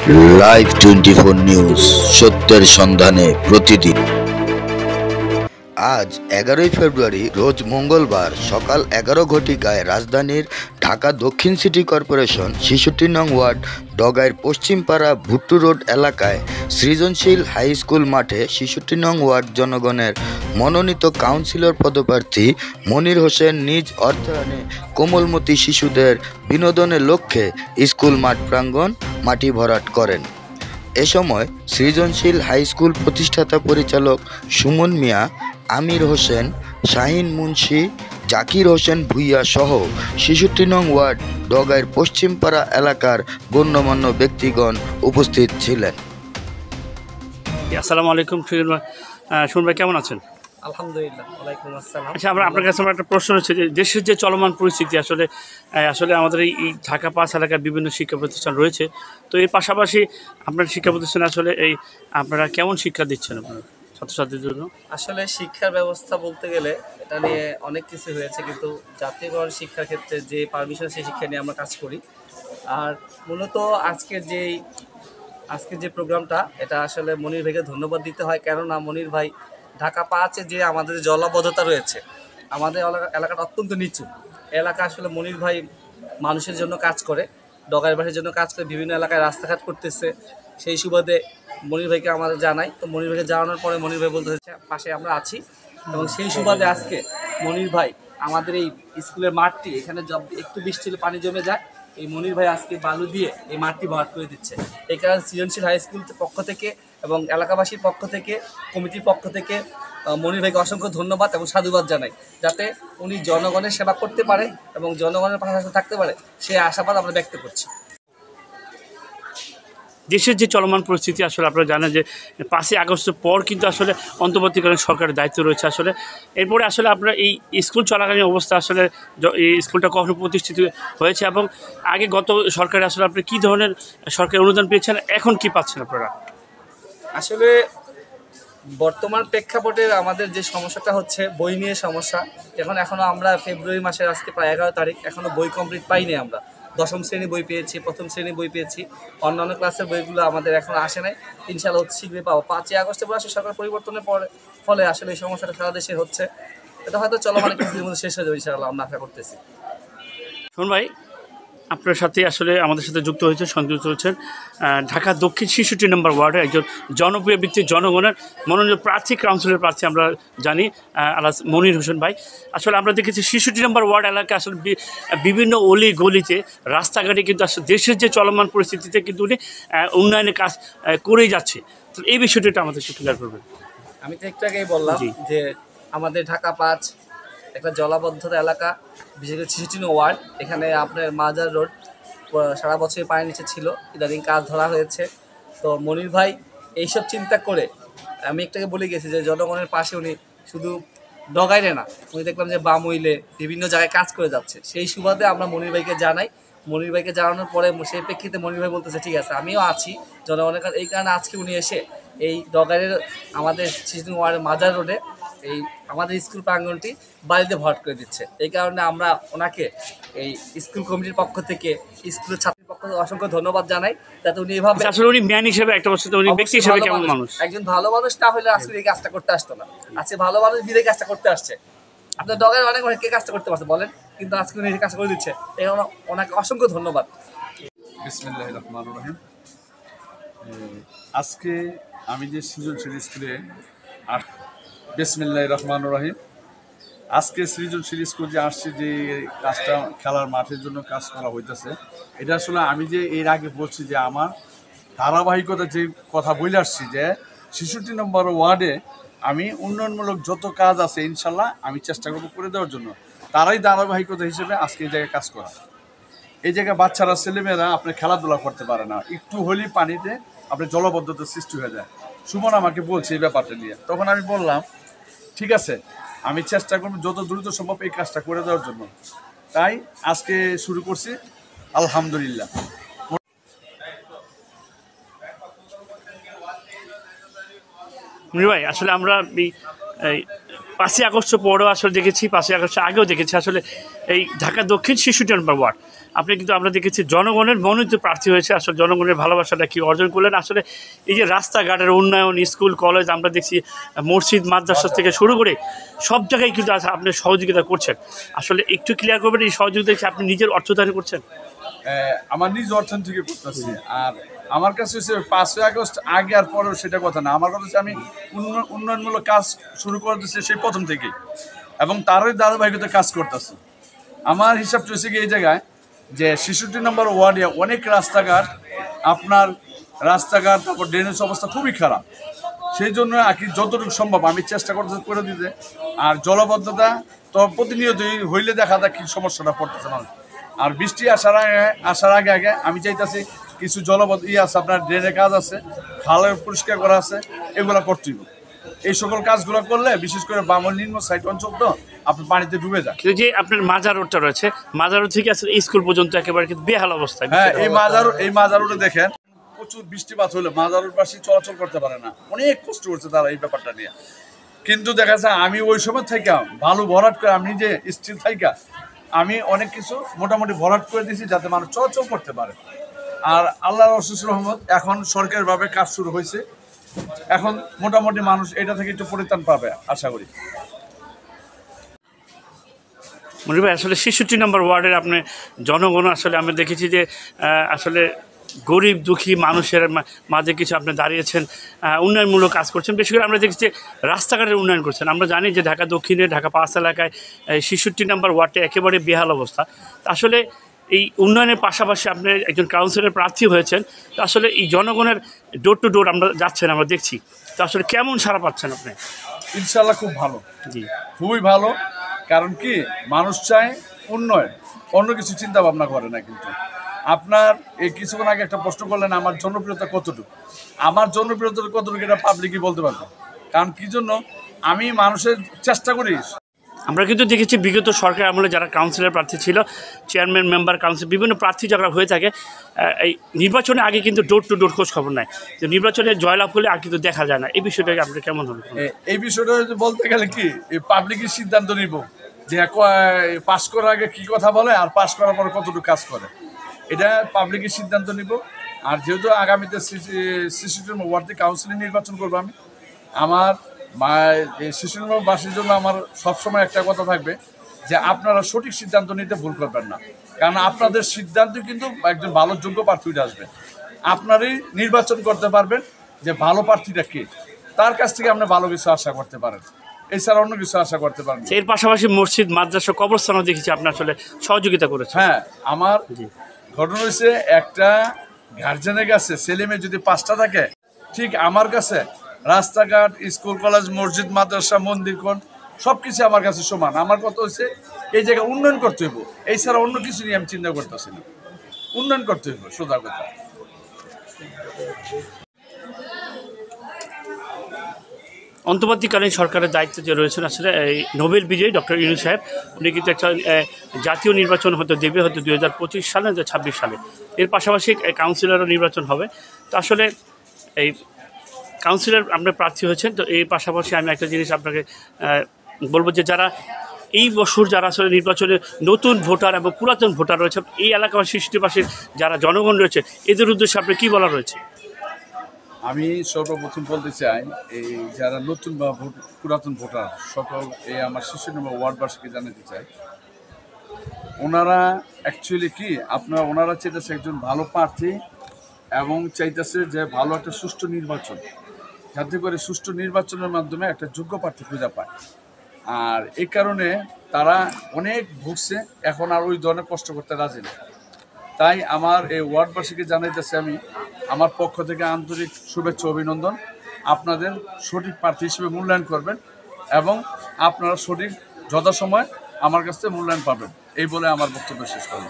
Live 24 news, সত্যের সন্ধানে প্রতিদিন। আজ 11 ফেব্রুয়ারি রোজ মঙ্গলবার সকাল 11 ঘটিকায় রাজধানীর ঢাকা দক্ষিণ সিটি কর্পোরেশন 66 নং ওয়ার্ড ডগাইর পশ্চিমপাড়া ভুট্টু রোড এলাকায় সৃজনশীল হাই স্কুল মাঠে 66 নং ওয়ার্ড জনগণের মনোনীত কাউন্সিলর পদপ্রার্থী মনির হোসেন নিজ অর্থায়নে কোমলমতি শিশুদের বিনোদনের লক্ষ্যে স্কুল মাঠ প্রাঙ্গণ মাটি ভরাট করেন। এ সময় সৃজনশীল হাই স্কুল প্রতিষ্ঠাতা পরিচালক সুমন মিয়া, আমির হোসেন, শাহিন মুন্সি, জাকির হোসেন ভুইয়া সহ 66 নং ওয়ার্ড ডগাইর পশ্চিমপাড়া এলাকার গণ্যমান্য ব্যক্তিগণ উপস্থিত ছিলেন। আসসালামু আলাইকুম। শুনুন ভাই, কেমন আছেন? আলহামদুলিল্লাহ। ওয়ালাইকুম আসসালাম। আচ্ছা, আপনার কাছে আমার একটা প্রশ্ন হচ্ছে যে দেশের যে চলমান পরিস্থিতি আসলে আমাদের এই ঢাকা 5 এলাকায় বিভিন্ন শিক্ষা প্রতিষ্ঠান রয়েছে, তো এর পাশাপাশি আপনার শিক্ষা প্রতিষ্ঠানে আসলে আপনারা কেমন শিক্ষা দিচ্ছেন আপনার ছাত্রছাত্রীদের জন্য? আসলে শিক্ষার ব্যবস্থা বলতে গেলে এটা নিয়ে অনেক কিছু হয়েছে, কিন্তু জাতীয়করণ শিক্ষার ক্ষেত্রে যে পারমিশন সেই শিক্ষা নিয়ে আমরা কাজ করি। আর মূলত আজকের যে প্রোগ্রামটা, এটা আসলে মনির ভাইকে ধন্যবাদ দিতে হয়, কেননা মনির ভাই ঢাকা 5-এ যে আমাদের জলাবদ্ধতা রয়েছে, আমাদের এলাকাটা অত্যন্ত নিচু এলাকা। আসলে মনির ভাই মানুষের জন্য কাজ করে, ডগাইবাসীর জন্য কাজ করে, বিভিন্ন এলাকায় রাস্তাঘাট করতেছে। সেই সুবাদে মনির ভাইকে আমাদের জানাই, তো মনির ভাইকে জানানোর পরে মনির ভাই বলতে হচ্ছে পাশে আমরা আছি, এবং সেই সুবাদে আজকে মনির ভাই আমাদের এই স্কুলের মাঠটি, এখানে একটু বৃষ্টি হলে পানি জমে যায়, এই মনির ভাই আজকে বালু দিয়ে এই মাঠটি ভরাট করে দিচ্ছে। এই কারণে সৃজনশীল হাই স্কুল পক্ষ থেকে এবং এলাকাবাসীর পক্ষ থেকে, কমিটির পক্ষ থেকে মনির ভাইকে অসংখ্য ধন্যবাদ এবং সাধুবাদ জানাই, যাতে উনি জনগণের সেবা করতে পারে এবং জনগণের পাশাপাশি থাকতে পারে, সেই আশাবাদ আমরা ব্যক্ত করছি। দেশের যে চলমান পরিস্থিতি আসলে আপনারা জানেন যে 5ই আগস্টের পর কিন্তু আসলে অন্তর্বর্তীকালীন সরকারের দায়িত্ব রয়েছে। আসলে এরপরে আসলে আপনারা এই স্কুল চলাকালীন অবস্থা আসলে এই স্কুলটা কখনো প্রতিষ্ঠিত হয়েছে, এবং আগে গত সরকারে আসলে আপনি কী ধরনের সরকারি অনুদান পেয়েছেন, এখন কি পাচ্ছেন আপনারা? আসলে বর্তমান প্রেক্ষাপটে আমাদের যে সমস্যাটা হচ্ছে বই নিয়ে সমস্যা। এখনও আমরা ফেব্রুয়ারি মাসের আজকে প্রায় 11 তারিখ, এখনও বই কমপ্লিট পাইনি। আমরা 10ম শ্রেণী বই পেয়েছি, 1ম শ্রেণী বই পেয়েছি, অন্যান্য ক্লাসের বইগুলো আমাদের এখনও আসে নাই। ইনশাআল্লাহ শীঘ্রই পাবো। 5ই আগস্টের পর আসলে সরকার পরিবর্তনের ফলে আসলে এই সমস্যাটা সারা দেশে হচ্ছে। এটা হয়তো চলমান কিছুদিনের মধ্যে শেষ হয়ে যাবে ইনশাআল্লাহ, আমরা আশা করতেছি। শুনুন ভাই, আপনার সাথে আসলে আমাদের সাথে যুক্ত হয়েছেন, সংযুক্ত হয়েছেন ঢাকা দক্ষিণ 66 নম্বর ওয়ার্ডের একজন জনপ্রিয় ব্যক্তি, জনগণের মনোনীত প্রার্থী, কাউন্সিলর প্রার্থী আমরা জানি, আলাস মনির হোসেন ভাই। আসলে আমরা দেখেছি 66 নম্বর ওয়ার্ড এলাকায় আসলে বিভিন্ন অলি গলিতে, রাস্তাঘাটে কিন্তু আসলে দেশের যে চলমান পরিস্থিতিতে কিন্তু উনি উন্নয়নের কাজ করেই যাচ্ছে। তো এই বিষয়টা আমাদের একটু ক্লিয়ার করবেন। আমি তো একটু আগেই বললাম যে আমাদের ঢাকা 5 একটা জলাবদ্ধতা এলাকা, বিশেষ করে 66 ওয়ার্ড। এখানে আপনার মাজার রোড সারা বছরই পানির নিচে ছিল, ইদানিং কাজ ধরা হয়েছে। তো মনির ভাই এইসব চিন্তা করে, আমি একটাকে বলে গেছি যে জনগণের পাশে উনি শুধু ডগাইলে না, উনি দেখলাম যে বামুইলে বিভিন্ন জায়গায় কাজ করে যাচ্ছে। সেই সুবাদে আমরা মনির ভাইকে জানাই। মনির ভাইকে জানানোর পরে সেই প্রেক্ষিতে মনির ভাই বলতেছে ঠিক আছে, আমিও আছি জনগণের কাছে। এই কারণে আজকে উনি এসে এই ডগাইলের আমাদের 66 ওয়ার্ডের মাজার রোডে এই আমাদের স্কুল প্রাঙ্গণটি বাড়িতে ভরাট করে দিচ্ছে। এই কারণে আমরা ওনাকে এই স্কুল কমিটির পক্ষ থেকে, স্কুলের ছাত্রীর পক্ষ থেকে অসংখ্য ধন্যবাদ জানাই, যাতে উনি এভাবে আসলে উনি ম্যান হিসেবে একটা বছর, উনি ব্যক্তি হিসেবে কেমন মানুষ, একজন ভালো মানুষ না হলে আজকে এই কাজটা করতে আসতো না। আজকে ভালো মানুষ বিধে কাজটা করতে আসছে। আপনার ডগার অনেক কে কাজটা করতে পারছে বলেন, কিন্তু আজকে উনি এই কাজটা করে দিচ্ছে, এই ওনাকে অসংখ্য ধন্যবাদ। বিসমিল্লাহির রহমানির রহিম। আজকে আমি যে সৃজনশীল স্কুলে বিসমিল্লাহির রহমানির রহিম, আজকে সৃজনশীল স্কুল যে আসছে, যে কাজটা খেলার মাঠের জন্য কাজ করা হইতেছে, এটা আসলে আমি যে এর আগে বলছি যে আমার ধারাবাহিকতা যে কথা বলে আসছি যে 66 নম্বর ওয়ার্ডে আমি উন্নয়নমূলক যত কাজ আছে ইনশাল্লাহ আমি চেষ্টা করব করে দেওয়ার জন্য। তারাই ধারাবাহিকতা হিসেবে আজকে এই জায়গায় কাজ করা। এই জায়গায় বাচ্চারা, ছেলেমেয়েরা আপনার খেলাধুলা করতে পারে না, একটু হলেই পানিতে আপনার জলবদ্ধতার সৃষ্টি হয়ে যায়। সুমন আমাকে বলছে এই ব্যাপারটা নিয়ে, তখন আমি বললাম ঠিক আছে, আমি চেষ্টা করব যত দ্রুত সম্ভব এই কাজটা করে দেওয়ার জন্য। তাই আজকে শুরু করছি, আলহামদুলিল্লাহ। মনির ভাই, আসলে আমরা এই 5ই আগস্ট পরেও আসলে দেখেছি, 5ই আগস্ট আগেও দেখেছি, আসলে এই ঢাকা দক্ষিণ ৬৬ নম্বর ওয়ার্ড। আপনি কিন্তু আমরা দেখেছি জনগণের মনোনীত প্রার্থী হয়েছে। আসলে জনগণের ভালোবাসাটা কী অর্জন করলেন, আসলে এই যে রাস্তাঘাটের উন্নয়ন, স্কুল কলেজ, আমরা দেখছি মসজিদ মাদ্রাসা থেকে শুরু করে সব জায়গায় কিন্তু আপনি সহযোগিতা করছেন। আসলে একটু ক্লিয়ার করবেন, এই সহযোগিতা কি আপনি নিজের অর্থদানে করছেন? আমার নিজ অর্থন থেকে করতেছি। আর আমার কাছে হচ্ছে 5ই আগস্ট আগে আর পরেও সেটা কথা না। আমার কথা হচ্ছে আমি উন্নয়নমূলক কাজ শুরু করে দিচ্ছি সেই প্রথম থেকেই, এবং তারই ধারাবাহিকতা কাজ করতেছি। আমার হিসাব চলছে কি এই জায়গায় যে ৬৬ নম্বর ওয়ার্ডে অনেক রাস্তাঘাট, তারপর ড্রেনেজ অবস্থা খুবই খারাপ। সেই জন্য আর কি যতটুকু সম্ভব আমি চেষ্টা করে দিতে। আর জলবদ্ধতা তো প্রতিনিয়তই হইলে দেখা যায় কি সমস্যাটা পড়তেছে মানুষ। আর বৃষ্টি আসার আগে আমি চাইতেছি কিছু আছে, আপনার ড্রেনের কাজ আছে, খালের পরিষ্কার করা আছে, এগুলো করতে হবে। এই সকল কাজগুলো করলে বিশেষ করে বামল নিম্ন সাইড অঞ্চল তো আপনি পানিতে ডুবে যায়। যে আপনার মাজার রোডটা রয়েছে, মাজার রোড থেকে আসলে স্কুল পর্যন্ত একেবারে কিন্তু বেহাল অবস্থায়। হ্যাঁ, এই মাজার রোডে দেখেন প্রচুর বৃষ্টিপাত হলে মাজার রোডবাসী চলাচল করতে পারে না, অনেক কষ্ট করছে তারা এই ব্যাপারটা নিয়ে। কিন্তু দেখা যায় আমি ওই সময় থেকে ভালো ভরাট করে, আমি যে স্টিল থাইকা আমি অনেক কিছু মোটামুটি ভরাট করে দিয়েছি যাতে মানুষ চলাচল করতে পারে। আর আল্লাহর অশেষ রহমত এখন সরকারিভাবে কাজ শুরু হয়েছে, এখন মোটামুটি মানুষ এটা থেকে একটু পরিত্রাণ পাবে আশা করি। মনির ভাই, আসলে ৬৬ নম্বর ওয়ার্ডের আপনি জনগণ, আসলে আমরা দেখেছি যে আসলে গরিব দুঃখী মানুষের মাঝে কিছু আপনি দাঁড়িয়েছেন, উন্নয়নমূলক কাজ করছেন। বিশেষ করে আমরা দেখছি যে রাস্তাঘাটের উন্নয়ন করছেন। আমরা জানি যে ঢাকা দক্ষিণে, ঢাকা ৫ এলাকায় ৬৬ নম্বর ওয়ার্ডে একেবারে বেহাল অবস্থা। আসলে এই উন্নয়নের পাশাপাশি আপনি একজন কাউন্সিলর প্রার্থী হয়েছেন, তো আসলে এই জনগণের ডোর টু ডোর আমরা যাচ্ছেন, আমরা দেখছি, তো আসলে কেমন সাড়া পাচ্ছেন আপনি? ইনশাল্লাহ খুব ভালো, জি, খুবই ভালো। কারণ কি মানুষ চায় উন্নয়ন, অন্য কিছু চিন্তা ভাবনা করে না। কিন্তু আপনার এই কিছুক্ষণ আগে একটা প্রশ্ন করলেন আমার জনপ্রিয়তা কতটুকু। আমার জনপ্রিয়তা কতটুকু এটা পাবলিকই বলতে পারবে। কারণ কি জন্য আমি মানুষের চেষ্টা করি। আমরা কিন্তু দেখেছি বিগত সরকার আমলে যারা কাউন্সিলর প্রার্থী ছিল, চেয়ারম্যান, মেম্বার, কাউন্সিল, বিভিন্ন প্রার্থী যারা হয়ে থাকে, এই নির্বাচনে আগে কিন্তু ডোর টু ডোর খোঁজ খবর নেয়, যে নির্বাচনে জয়লাভ করলে আর কিন্তু দেখা যায় না। এই বিষয়টাকে আপনার কেমন হলো? এই বিষয়টা বলতে গেলে কি এই পাবলিকের সিদ্ধান্ত নিব যে পাস করার আগে কি কথা বলে আর পাস করার পরে কতটুকু কাজ করে, এটা পাবলিকের সিদ্ধান্ত নিব। আর যেহেতু আগামীতে ৬৬ নম্বর ওয়ার্ডে কাউন্সিলর নির্বাচন করবো আমি, আমার এই ৬৬ নম্বর বাসীর জন্য আমার সবসময় একটা কথা থাকবে যে আপনারা সঠিক সিদ্ধান্ত নিতে ভুল করবেন না। কারণ আপনাদের সিদ্ধান্ত কিন্তু একজন ভালো যোগ্য প্রার্থী আসবে, আপনারই নির্বাচন করতে পারবেন যে ভালো প্রার্থীটা কে, তার কাছ থেকে আপনি ভালো কিছু আশা করতে পারেন, এছাড়া অন্য কিছু আশা করতে পারেন। এর পাশাপাশি মসজিদ, মাদ্রাসা, কবরস্থানও দেখেছি আপনি আসলে সহযোগিতা করেছেন। হ্যাঁ, আমার ঘটনা হয়েছে একটা গার্জেনের কাছে ছেলে মেয়ে যদি 5টা থাকে, ঠিক আমার কাছে রাস্তাঘাট, স্কুল কলেজ, মসজিদ, মাদ্রাসা, মন্দির, কোন সব কিছু আমার কাছে সমান। আমার কথা হচ্ছে এই জায়গায় উন্নয়ন করতে হইব, এছাড়া অন্য কিছু নিয়ে আমি চিন্তা করতেছি না। উন্নয়ন করতে হইব, সোজা কথা। অন্তর্বর্তীকালীন সরকারের দায়িত্বে যে রয়েছেন আসলে এই নোবেল বিজয়ী ডক্টর ইউনূস সাহেব, উনি কিন্তু একটা জাতীয় নির্বাচন হয়তো দেবে, হয়তো 2025 সালে, 2026 সালে। এর পাশাপাশি কাউন্সিলরও নির্বাচন হবে। তো আসলে এই কাউন্সিলর আমরা প্রার্থী হয়েছেন, তো এই পাশাপাশি আমি একটা জিনিস আপনাকে বলবো যে যারা এই বছর যারা আসলে নির্বাচনে নতুন ভোটার এবং পুরাতন ভোটার রয়েছে, এই এলাকার ৬৬ যারা জনগণ রয়েছে, এদের উদ্দেশ্যে আপনার কী বলা রয়েছে? আমি সর্বপ্রথম বলতে চাই এই যারা নতুন বা পুরাতন ভোটার সকল এই আমার ৬৬ নম্বর ওয়ার্ডবাসীকে জানাতে চাই, ওনারা অ্যাকচুয়ালি কি ওনারা চাইতেছে একজন ভালো প্রার্থী এবং চাইতেছে যে ভালো একটা সুষ্ঠু নির্বাচন, যাতে করে সুষ্ঠু নির্বাচনের মাধ্যমে একটা যোগ্য প্রার্থী খুঁজে পায়। আর এই কারণে তারা অনেক ভুগছে, এখন আর ওই ধরনের কষ্ট করতে রাজি না। তাই আমার এই ওয়ার্ডবাসীকে জানাইতেছে আমি আমার পক্ষ থেকে আন্তরিক শুভেচ্ছা, অভিনন্দন। আপনাদের সঠিক প্রার্থী হিসেবে মূল্যায়ন করবেন এবং আপনারা সঠিক যথাসময় আমার কাছ থেকে মূল্যায়ন পাবেন, এই বলে আমার বক্তব্য শেষ করব।